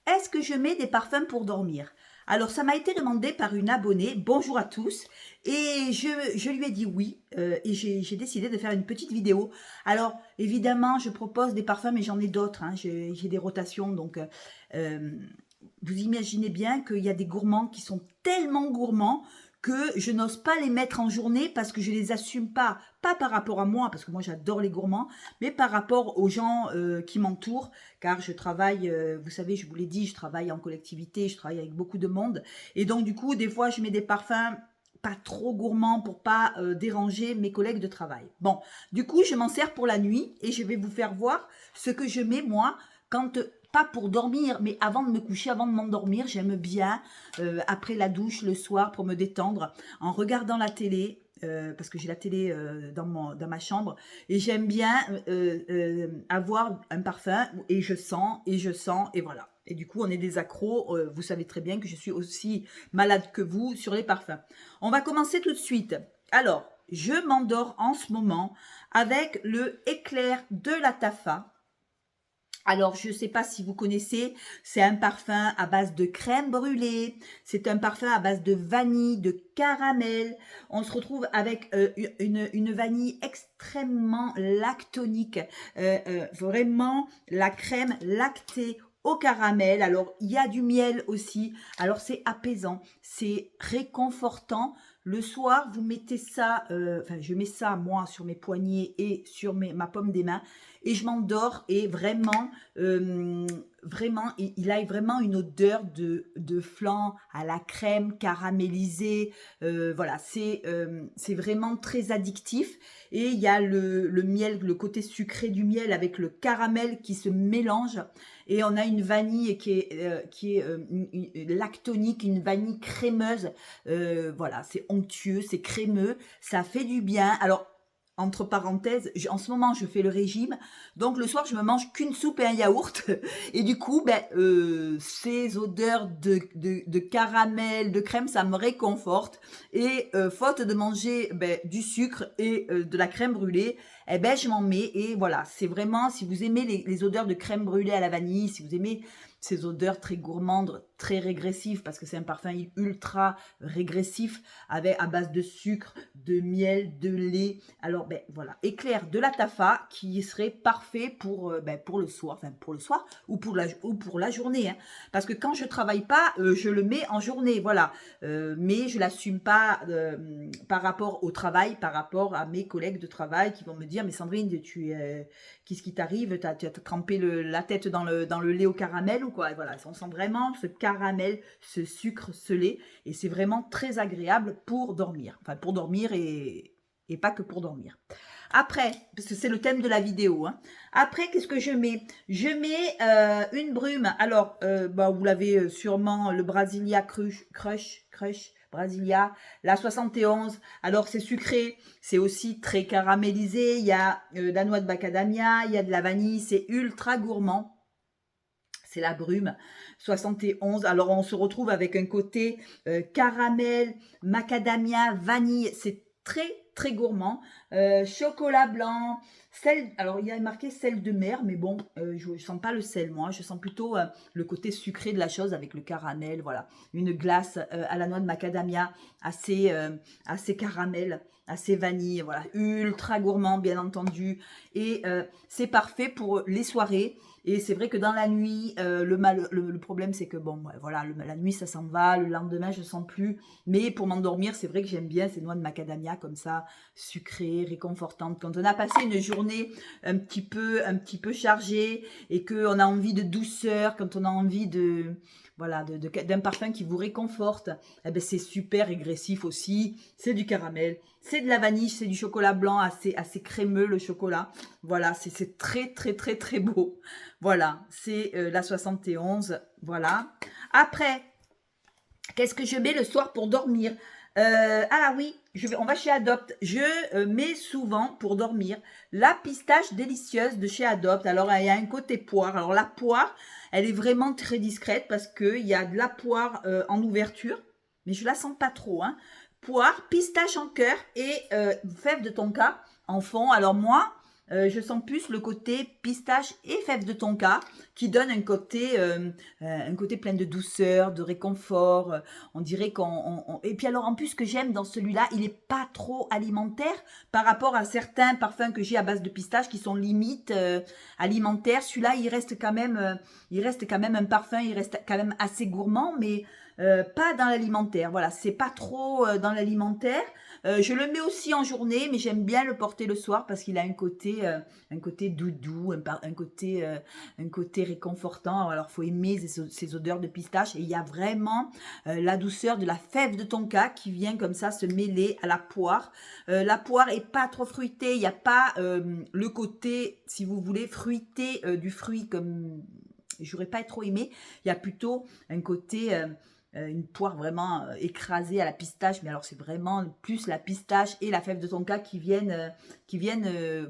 Est-ce que je mets des parfums pour dormir? Alors, ça m'a été demandé par une abonnée. Bonjour à tous. Et je lui ai dit oui. Et j'ai décidé de faire une petite vidéo. Alors, évidemment, je propose des parfums, mais j'en ai d'autres, hein. J'ai des rotations. Donc, euh, vous imaginez bien qu'il y a des gourmands qui sont tellement gourmands que je n'ose pas les mettre en journée parce que je les assume pas. Pas par rapport à moi, parce que moi j'adore les gourmands, mais par rapport aux gens qui m'entourent, car je travaille, vous savez, je vous l'ai dit, je travaille en collectivité, je travaille avec beaucoup de monde, et donc du coup, des fois, je mets des parfums pas trop gourmands pour pas déranger mes collègues de travail. Bon, du coup, je m'en sers pour la nuit et je vais vous faire voir ce que je mets moi quand pas pour dormir, mais avant de me coucher, avant de m'endormir, j'aime bien, après la douche, le soir, pour me détendre, en regardant la télé, parce que j'ai la télé dans ma chambre, et j'aime bien avoir un parfum, et je sens, et voilà. Et du coup, on est des accros, vous savez très bien que je suis aussi malade que vous sur les parfums. On va commencer tout de suite. Alors, je m'endors en ce moment avec le éclair de la Tafa. Alors, je ne sais pas si vous connaissez, c'est un parfum à base de crème brûlée, c'est un parfum à base de vanille, de caramel. On se retrouve avec une vanille extrêmement lactonique, vraiment la crème lactée au caramel. Alors, il y a du miel aussi. Alors, c'est apaisant, c'est réconfortant. Le soir, vous mettez ça, enfin, je mets ça, moi, sur mes poignets et sur ma paume des mains, et je m'endors, et vraiment, vraiment, il a vraiment une odeur de flan à la crème caramélisée. Voilà, c'est vraiment très addictif. Et il y a le miel, le côté sucré du miel avec le caramel qui se mélange. Et on a une vanille qui est lactonique, une vanille crémeuse. Voilà, c'est onctueux, c'est crémeux, ça fait du bien. Alors, entre parenthèses, en ce moment, je fais le régime. Donc, le soir, je me mange qu'une soupe et un yaourt. Et du coup, ces odeurs de caramel, de crème, ça me réconforte. Et faute de manger du sucre et de la crème brûlée, eh ben, je m'en mets. Et voilà, c'est vraiment, si vous aimez les odeurs de crème brûlée à la vanille, si vous aimez ces odeurs très gourmandes, très régressives, parce que c'est un parfum ultra régressif, à base de sucre, de miel, de lait. Alors, voilà, éclair de la Tafa qui serait parfait pour le soir, enfin pour le soir ou pour la journée, hein. Parce que quand je travaille pas, je le mets en journée, voilà. Mais je l'assume pas par rapport au travail, par rapport à mes collègues de travail qui vont me dire, mais Sandrine, qu'est-ce qui t'arrive? Tu as trempé la tête dans le lait au caramel ou quoi? Et voilà, on sent vraiment ce caramel, ce sucre, ce lait, et c'est vraiment très agréable pour dormir. Enfin, pour dormir et pas que pour dormir. Après, parce que c'est le thème de la vidéo, hein. Après, qu'est-ce que je mets? Je mets une brume. Alors, vous l'avez sûrement, le Brasilia Crush, Brasilia, la 71. Alors, c'est sucré, c'est aussi très caramélisé. Il y a de la noix de macadamia, il y a de la vanille, c'est ultra gourmand. C'est la brume 71. Alors, on se retrouve avec un côté caramel, macadamia, vanille. C'est très, très gourmand. Chocolat blanc, sel. Alors, il y a marqué sel de mer, mais bon, je ne sens pas le sel, moi. Je sens plutôt le côté sucré de la chose avec le caramel. Voilà. Une glace à la noix de macadamia, assez caramel, assez vanille. Voilà. Ultra gourmand, bien entendu. Et c'est parfait pour les soirées. Et c'est vrai que dans la nuit, le problème, c'est que voilà, la nuit, ça s'en va. Le lendemain, je ne sens plus. Mais pour m'endormir, c'est vrai que j'aime bien ces noix de macadamia comme ça, sucrées, réconfortantes. Quand on a passé une journée un petit peu chargée et qu'on a envie de douceur, quand on a envie d'un parfum qui vous réconforte, eh ben c'est super régressif aussi. C'est du caramel, c'est de la vanille, c'est du chocolat blanc assez crémeux, le chocolat. Voilà, c'est très, très, très, très beau. Voilà, c'est la 71. Voilà. Après, qu'est-ce que je mets le soir pour dormir? Ah oui, on va chez Adopt. Je mets souvent pour dormir la pistache délicieuse de chez Adopt. Alors, il y a un côté poire. Alors, la poire, elle est vraiment très discrète parce qu'il y a de la poire en ouverture, mais je la sens pas trop, hein. Poire, pistache en cœur et fève de tonka en fond. Alors, moi, je sens plus le côté pistache et fève de tonka qui donne un côté plein de douceur, de réconfort. On dirait Et puis alors en plus, ce que j'aime dans celui-là, il n'est pas trop alimentaire par rapport à certains parfums que j'ai à base de pistache qui sont limite alimentaires. Celui-là, il reste quand même un parfum, il reste quand même assez gourmand, mais pas dans l'alimentaire. Voilà, c'est pas trop dans l'alimentaire. Je le mets aussi en journée, mais j'aime bien le porter le soir parce qu'il a un côté doudou, un côté réconfortant. Alors, faut aimer ces odeurs de pistache. Et il y a vraiment la douceur de la fève de tonka qui vient comme ça se mêler à la poire. La poire est pas trop fruitée. Il n'y a pas le côté, si vous voulez, fruité du fruit comme j'aurais pas trop aimé. Il y a plutôt un côté une poire vraiment écrasée à la pistache, mais alors c'est vraiment plus la pistache et la fève de tonka qui viennent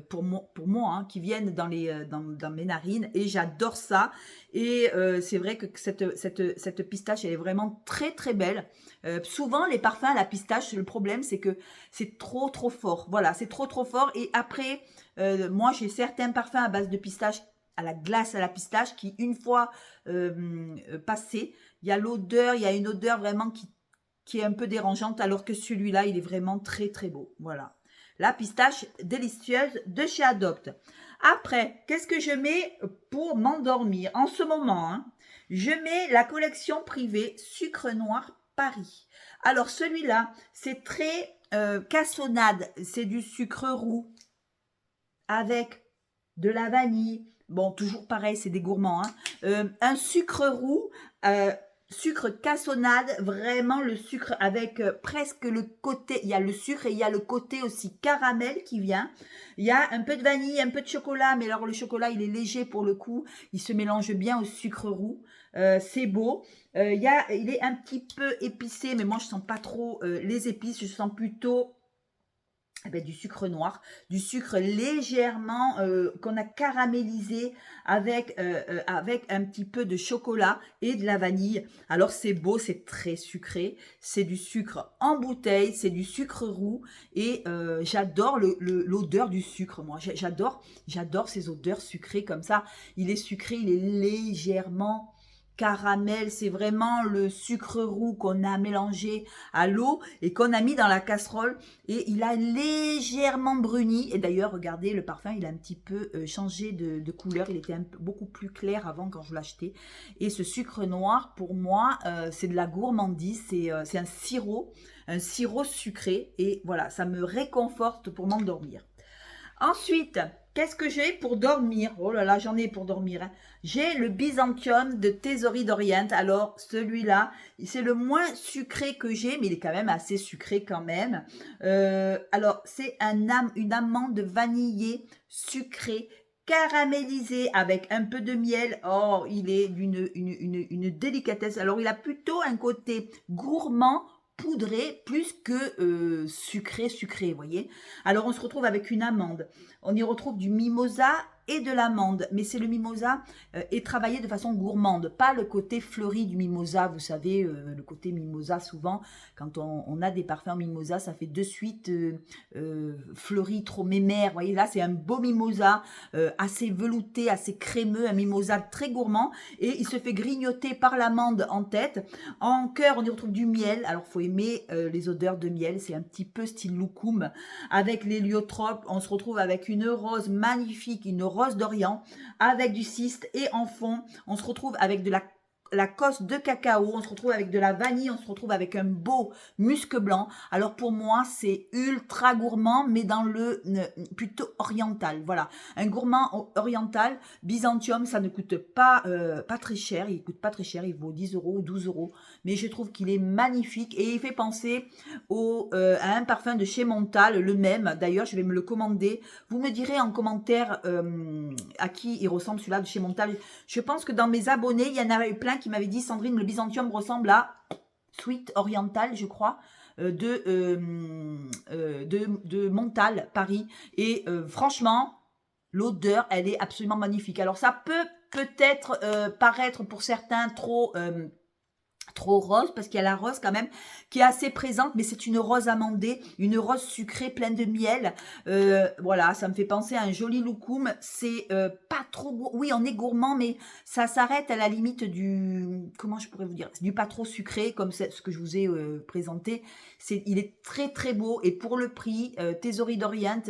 pour moi hein, qui viennent dans mes narines, et j'adore ça. Et c'est vrai que cette pistache, elle est vraiment très très belle. Souvent les parfums à la pistache, le problème c'est que c'est trop fort. Voilà, c'est trop fort. Et après, moi j'ai certains parfums à base de pistache, à la glace à la pistache, qui une fois passé, il y a une odeur vraiment qui est un peu dérangeante, alors que celui-là, il est vraiment très très beau. Voilà, la pistache délicieuse de chez Adopt. Après, qu'est-ce que je mets pour m'endormir en ce moment hein? Je mets la collection privée Sucre Noir Paris. Alors celui-là, c'est très cassonade, c'est du sucre roux avec de la vanille. Bon, toujours pareil, c'est des gourmands. Hein. Un sucre roux, sucre cassonade, vraiment le sucre avec presque le côté, il y a le sucre et il y a le côté aussi caramel qui vient. Il y a un peu de vanille, un peu de chocolat, mais alors le chocolat, il est léger pour le coup. Il se mélange bien au sucre roux. C'est beau. Il est un petit peu épicé, mais moi, je sens pas trop les épices. Je sens plutôt du sucre noir, du sucre légèrement qu'on a caramélisé avec un petit peu de chocolat et de la vanille. Alors c'est beau, c'est très sucré, c'est du sucre en bouteille, c'est du sucre roux, et j'adore l'odeur du sucre. Moi j'adore ces odeurs sucrées comme ça. Il est sucré, il est légèrement caramel, c'est vraiment le sucre roux qu'on a mélangé à l'eau et qu'on a mis dans la casserole, et il a légèrement bruni. Et d'ailleurs, regardez, le parfum, il a un petit peu changé de couleur, il était beaucoup plus clair avant quand je l'achetais. Et ce sucre noir, pour moi, c'est de la gourmandise, c'est un sirop sucré, et voilà, ça me réconforte pour m'endormir. Ensuite, qu'est-ce que j'ai pour dormir? Oh là là, j'en ai pour dormir. Hein. J'ai le Byzantium de Thésaurie d'Orient. Alors, celui-là, c'est le moins sucré que j'ai, mais il est quand même assez sucré quand même. Alors, c'est une amande vanillée sucrée, caramélisée avec un peu de miel. Oh, il est une délicatesse. Alors, il a plutôt un côté gourmand, poudré, plus que sucré, vous voyez. Alors, on se retrouve avec une amande. On y retrouve du mimosa et de l'amande, mais c'est le mimosa est travaillé de façon gourmande, pas le côté fleuri du mimosa. Vous savez, le côté mimosa, souvent, quand on a des parfums mimosa, ça fait de suite fleuri, trop mémère. Vous voyez, là, c'est un beau mimosa, assez velouté, assez crémeux, un mimosa très gourmand, et il se fait grignoter par l'amande en tête. En cœur, on y retrouve du miel. Alors, il faut aimer les odeurs de miel, c'est un petit peu style loukoum. Avec l'héliotrope, on se retrouve avec une rose magnifique, une rose d'Orient, avec du cyste, et en fond, on se retrouve avec de la cosse de cacao, on se retrouve avec de la vanille, on se retrouve avec un beau musc blanc. Alors pour moi, c'est ultra gourmand, mais dans le plutôt oriental. Voilà, un gourmand oriental. Byzantium, ça ne coûte pas très cher, il coûte pas très cher, il vaut 10 € ou 12 €, mais je trouve qu'il est magnifique, et il fait penser à un parfum de chez Montal, le même. D'ailleurs, je vais me le commander. Vous me direz en commentaire à qui il ressemble celui-là de chez Montal. Je pense que dans mes abonnés, il y en avait plein qui m'avait dit: Sandrine, le Byzantium ressemble à Sweet Oriental, je crois, de Montal, Paris. Et franchement, l'odeur, elle est absolument magnifique. Alors ça peut peut-être paraître pour certains trop trop rose parce qu'il y a la rose quand même qui est assez présente, mais c'est une rose amandée, une rose sucrée pleine de miel. Voilà, ça me fait penser à un joli loukoum. C'est pas trop gourmand. Oui, on est gourmand, mais ça s'arrête à la limite du, comment je pourrais vous dire, du pas trop sucré comme ce que je vous ai présenté. Il est très très beau et pour le prix, Thésauri d'Orient,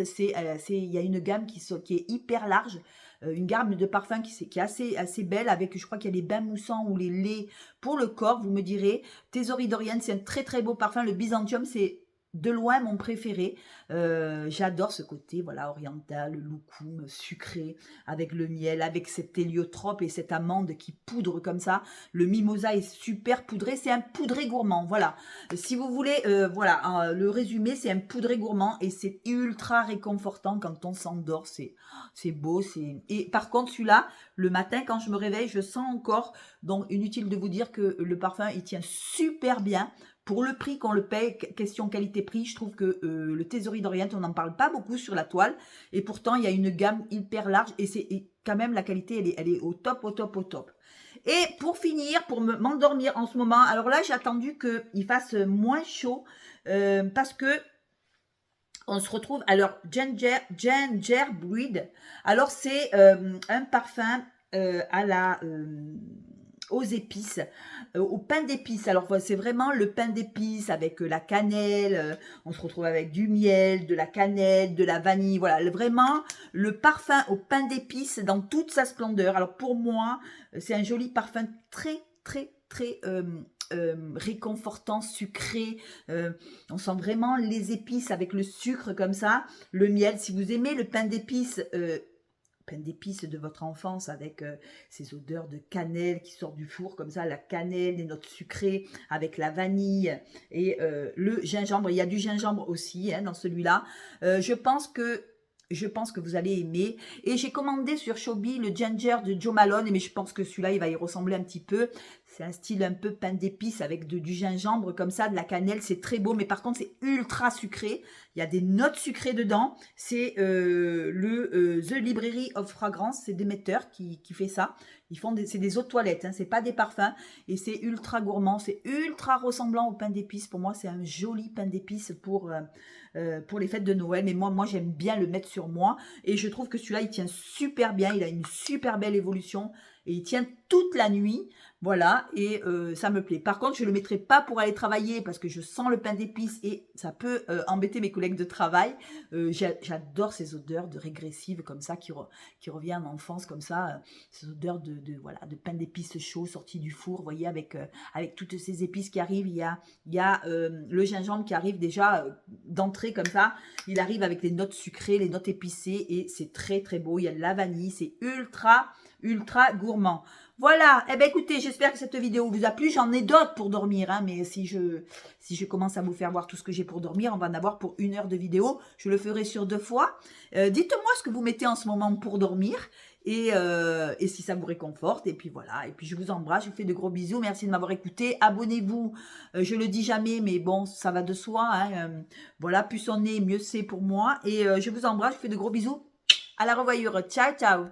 il y a une gamme qui est hyper large. Une gamme de parfums qui est assez belle avec, je crois qu'il y a les bains moussants ou les laits pour le corps, vous me direz. Thésauri d'Orient, c'est un très très beau parfum. Le Byzantium, c'est de loin mon préféré. J'adore ce côté voilà oriental, le loukoum sucré avec le miel, avec cet héliotrope et cette amande qui poudre comme ça. Le mimosa est super poudré, c'est un poudré gourmand. Voilà, si vous voulez, voilà, le résumé, c'est un poudré gourmand et c'est ultra réconfortant quand on s'endort. C'est beau, et par contre celui-là, le matin quand je me réveille, je sens encore. Donc inutile de vous dire que le parfum il tient super bien. Pour le prix qu'on le paye, question qualité-prix, je trouve que le Thésauri d'Orient, on n'en parle pas beaucoup sur la toile. Et pourtant, il y a une gamme hyper large et quand même, la qualité, elle est au top, au top, au top. Et pour finir, pour m'endormir en ce moment, alors là, j'ai attendu qu'il fasse moins chaud parce que on se retrouve, alors, Gingerbread. Alors, c'est un parfum aux épices, au pain d'épices. Alors, c'est vraiment le pain d'épices avec la cannelle. On se retrouve avec du miel, de la cannelle, de la vanille. Voilà, vraiment le parfum au pain d'épices dans toute sa splendeur. Alors, pour moi, c'est un joli parfum très, très, très réconfortant, sucré. On sent vraiment les épices avec le sucre comme ça. Le miel, si vous aimez le pain d'épices de votre enfance avec ces odeurs de cannelle qui sortent du four comme ça, la cannelle, les notes sucrées avec la vanille et le gingembre. Il y a du gingembre aussi dans celui-là. Je pense que vous allez aimer. Et j'ai commandé sur Shopee le Ginger de Jo Malone, mais je pense que celui-là, il va y ressembler un petit peu. C'est un style un peu pain d'épices avec du gingembre comme ça, de la cannelle. C'est très beau, mais par contre, c'est ultra sucré. Il y a des notes sucrées dedans. C'est The Library of Fragrance. C'est Demeter qui fait ça. C'est des eaux de toilette, c'est pas des parfums. Et c'est ultra gourmand. C'est ultra ressemblant au pain d'épices. Pour moi, c'est un joli pain d'épices pour les fêtes de Noël. Mais moi j'aime bien le mettre sur moi. Et je trouve que celui-là, il tient super bien. Il a une super belle évolution. Et il tient toute la nuit. Voilà, et ça me plaît. Par contre, je ne le mettrai pas pour aller travailler parce que je sens le pain d'épices et ça peut embêter mes collègues de travail. J'adore ces odeurs de régressives comme ça qui reviennent en enfance comme ça. Ces odeurs de pain d'épices chaud sorti du four, vous voyez, avec toutes ces épices qui arrivent. Il y a le gingembre qui arrive déjà d'entrée comme ça. Il arrive avec les notes sucrées, les notes épicées et c'est très très beau. Il y a de la vanille, c'est ultra gourmand. Voilà, eh bien écoutez, j'espère que cette vidéo vous a plu. J'en ai d'autres pour dormir, mais si je commence à vous faire voir tout ce que j'ai pour dormir, on va en avoir pour 1 heure de vidéo. Je le ferai sur 2 fois. Dites-moi ce que vous mettez en ce moment pour dormir et si ça vous réconforte. Et puis voilà, et puis je vous embrasse, je vous fais de gros bisous. Merci de m'avoir écouté. Abonnez-vous, je le dis jamais, mais bon, ça va de soi. Voilà, plus on est, mieux c'est pour moi. Et je vous embrasse, je vous fais de gros bisous. À la revoyure. Ciao, ciao.